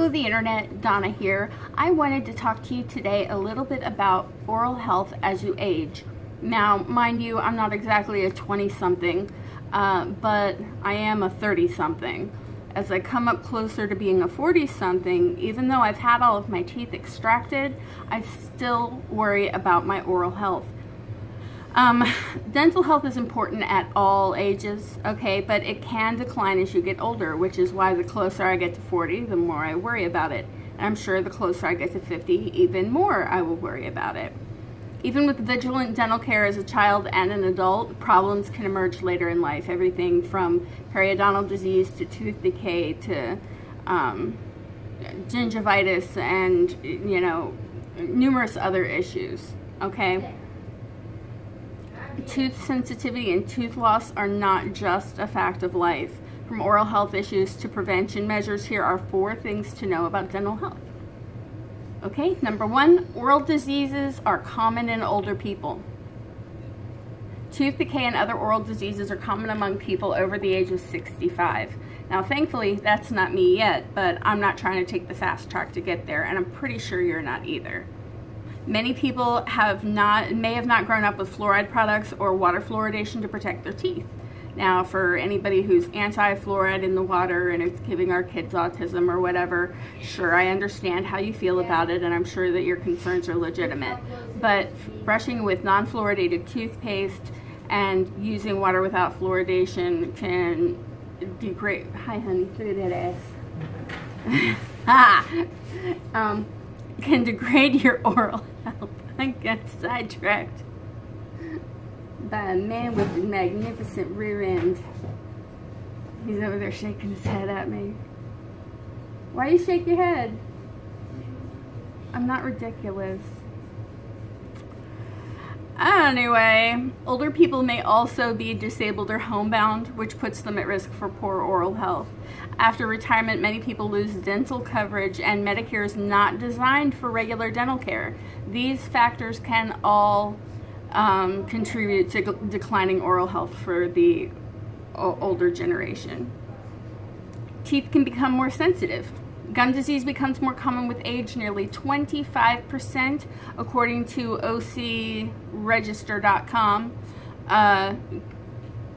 Hello the internet, Donna here. I wanted to talk to you today a little bit about oral health as you age. Now, mind you, I'm not exactly a 20-something, but I am a 30-something. As I come up closer to being a 40-something, even though I've had all of my teeth extracted, I still worry about my oral health. Dental health is important at all ages, okay, but it can decline as you get older, which is why the closer I get to 40, the more I worry about it. And I'm sure the closer I get to 50, even more I will worry about it. Even with vigilant dental care as a child and an adult, problems can emerge later in life. Everything from periodontal disease to tooth decay to gingivitis and, you know, numerous other issues, okay? Tooth sensitivity and tooth loss are not just a fact of life. From oral health issues to prevention measures, here are 4 things to know about dental health. Okay, number 1, oral diseases are common in older people. Tooth decay and other oral diseases are common among people over the age of 65. Now, thankfully, that's not me yet, but I'm not trying to take the fast track to get there, and I'm pretty sure you're not either. Many people may have not grown up with fluoride products or water fluoridation to protect their teeth. Now, for anybody who's anti-fluoride in the water and it's giving our kids autism or whatever, sure, I understand how you feel about it, and I'm sure that your concerns are legitimate. But brushing with non-fluoridated toothpaste and using water without fluoridation can degrade. Hi, honey, look at that ass. Can degrade your oral health. I got sidetracked by a man with a magnificent rear end. He's over there shaking his head at me. Why do you shake your head? I'm not ridiculous. Anyway, older people may also be disabled or homebound, which puts them at risk for poor oral health. After retirement, many people lose dental coverage, and Medicare is not designed for regular dental care. These factors can all contribute to declining oral health for the older generation. Teeth can become more sensitive. Gum disease becomes more common with age, nearly 25%, according to ocregister.com.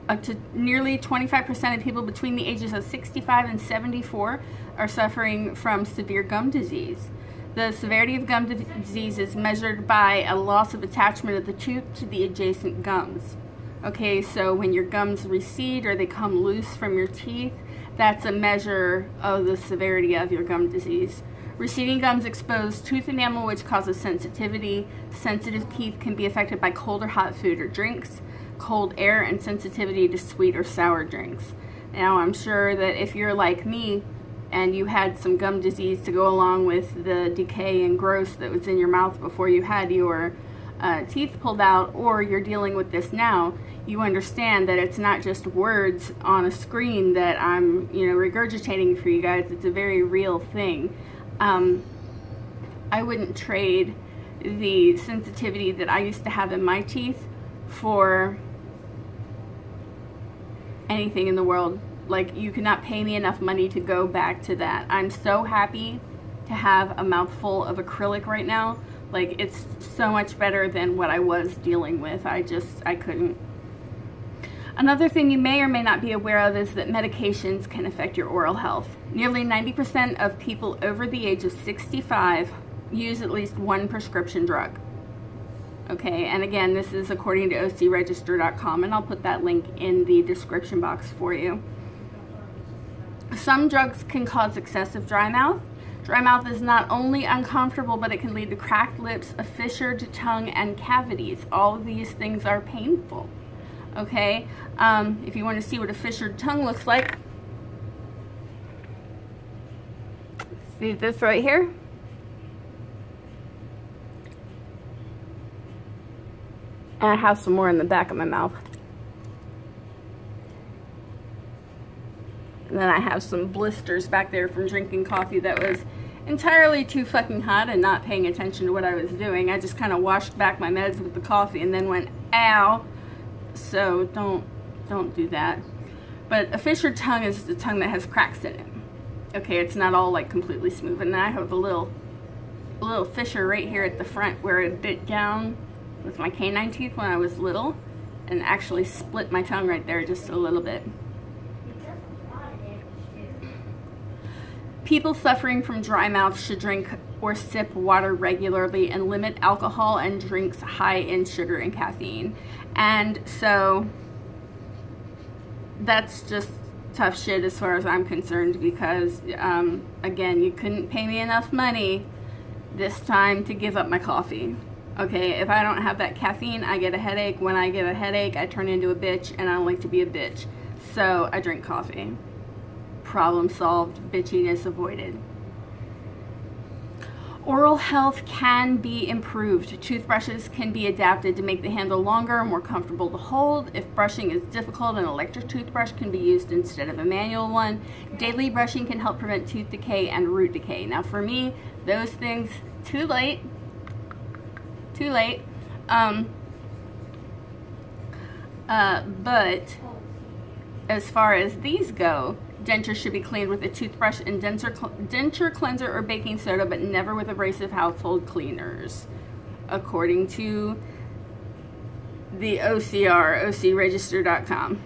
Up to nearly 25% of people between the ages of 65 and 74 are suffering from severe gum disease. The severity of gum disease is measured by a loss of attachment of the tooth to the adjacent gums. Okay, so when your gums recede or they come loose from your teeth, that's a measure of the severity of your gum disease. Receding gums expose tooth enamel, which causes sensitivity. Sensitive teeth can be affected by cold or hot food or drinks, cold air, and sensitivity to sweet or sour drinks. Now, I'm sure that if you're like me and you had some gum disease to go along with the decay and gross that was in your mouth before you had your teeth pulled out, or you're dealing with this now, you understand that it's not just words on a screen that I'm, regurgitating for you guys. It's a very real thing. I wouldn't trade the sensitivity that I used to have in my teeth for anything in the world. Like, you could not pay me enough money to go back to that. I'm so happy to have a mouthful of acrylic right now. Like, it's so much better than what I was dealing with. I couldn't. Another thing you may or may not be aware of is that medications can affect your oral health. Nearly 90% of people over the age of 65 use at least one prescription drug. Okay, and again, this is according to ocregister.com, and I'll put that link in the description box for you. Some drugs can cause excessive dry mouth. Dry mouth is not only uncomfortable, but it can lead to cracked lips, a fissured tongue, and cavities. All of these things are painful. Okay, if you want to see what a fissured tongue looks like, see this right here? And I have some more in the back of my mouth. And then I have some blisters back there from drinking coffee that was entirely too fucking hot and not paying attention to what I was doing. I just kind of washed back my meds with the coffee and then went, ow. So don't do that. But a fissured tongue is the tongue that has cracks in it. Okay, it's not all like completely smooth, and then I have a little fissure right here at the front where it bit down with my canine teeth when I was little and actually split my tongue right there just a little bit. People suffering from dry mouth should drink or sip water regularly and limit alcohol and drinks high in sugar and caffeine. And so that's just tough shit as far as I'm concerned, because again, you couldn't pay me enough money this time to give up my coffee. Okay, if I don't have that caffeine, I get a headache. When I get a headache, I turn into a bitch, and I don't like to be a bitch. So I drink coffee. Problem solved, bitchiness avoided. Oral health can be improved. Toothbrushes can be adapted to make the handle longer and more comfortable to hold. If brushing is difficult, an electric toothbrush can be used instead of a manual one. Daily brushing can help prevent tooth decay and root decay. Now for me, those things, too late. But as far as these go, dentures should be cleaned with a toothbrush and denture cleanser or baking soda, but never with abrasive household cleaners, according to the OCR, ocregister.com.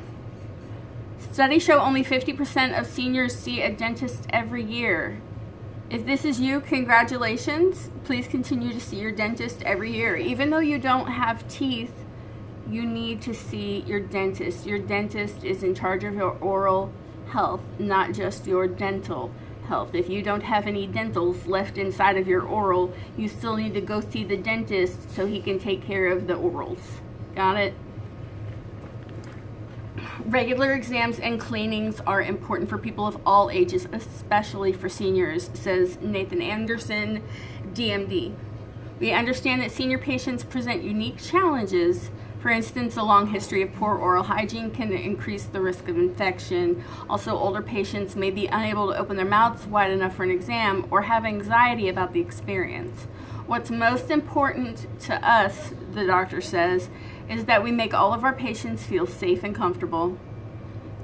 Studies show only 50% of seniors see a dentist every year. If this is you, congratulations. Please continue to see your dentist every year. Even though you don't have teeth, you need to see your dentist. Your dentist is in charge of your oral health, not just your dental health. If you don't have any dentals left inside of your oral, you still need to go see the dentist so he can take care of the orals. Got it? Regular exams and cleanings are important for people of all ages, especially for seniors, says Nathan Anderson, DMD. We understand that senior patients present unique challenges. For instance, a long history of poor oral hygiene can increase the risk of infection. Also, older patients may be unable to open their mouths wide enough for an exam or have anxiety about the experience. What's most important to us, the doctor says, is that we make all of our patients feel safe and comfortable,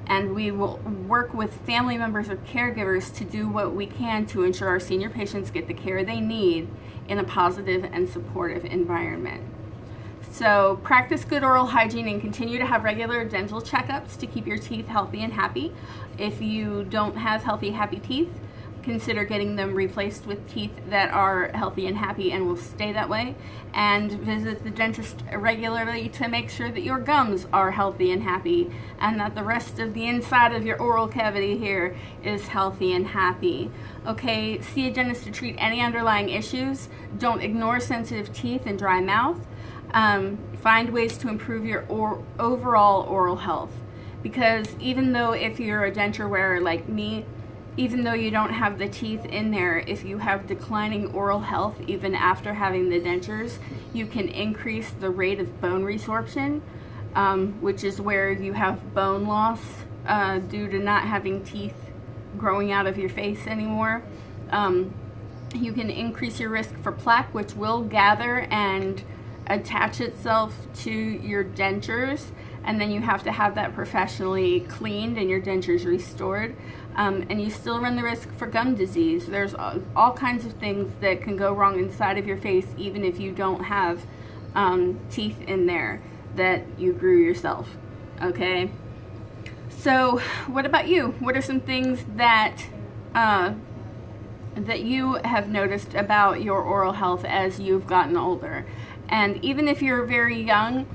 and we will work with family members or caregivers to do what we can to ensure our senior patients get the care they need in a positive and supportive environment. So practice good oral hygiene and continue to have regular dental checkups to keep your teeth healthy and happy. If you don't have healthy, happy teeth, consider getting them replaced with teeth that are healthy and happy and will stay that way. And visit the dentist regularly to make sure that your gums are healthy and happy and that the rest of the inside of your oral cavity here is healthy and happy. Okay, see a dentist to treat any underlying issues. Don't ignore sensitive teeth and dry mouth. Find ways to improve your overall oral health, because even though if you're a denture wearer like me, even though you don't have the teeth in there, if you have declining oral health even after having the dentures, you can increase the rate of bone resorption, which is where you have bone loss due to not having teeth growing out of your face anymore. You can increase your risk for plaque, which will gather and attach itself to your dentures, and then you have to have that professionally cleaned and your dentures restored. And you still run the risk for gum disease. There's all kinds of things that can go wrong inside of your face, even if you don't have teeth in there that you grew yourself. Okay? So what about you? What are some things that that you have noticed about your oral health as you've gotten older? And even if you're very young,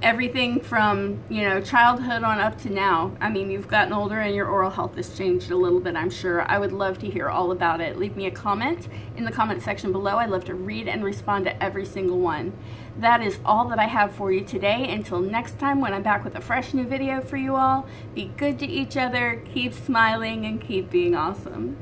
everything from, you know, childhood on up to now, I mean, you've gotten older and your oral health has changed a little bit, I'm sure. I would love to hear all about it. Leave me a comment in the comment section below. I'd love to read and respond to every single one. That is all that I have for you today. Until next time, when I'm back with a fresh new video for you all, be good to each other, keep smiling, and keep being awesome.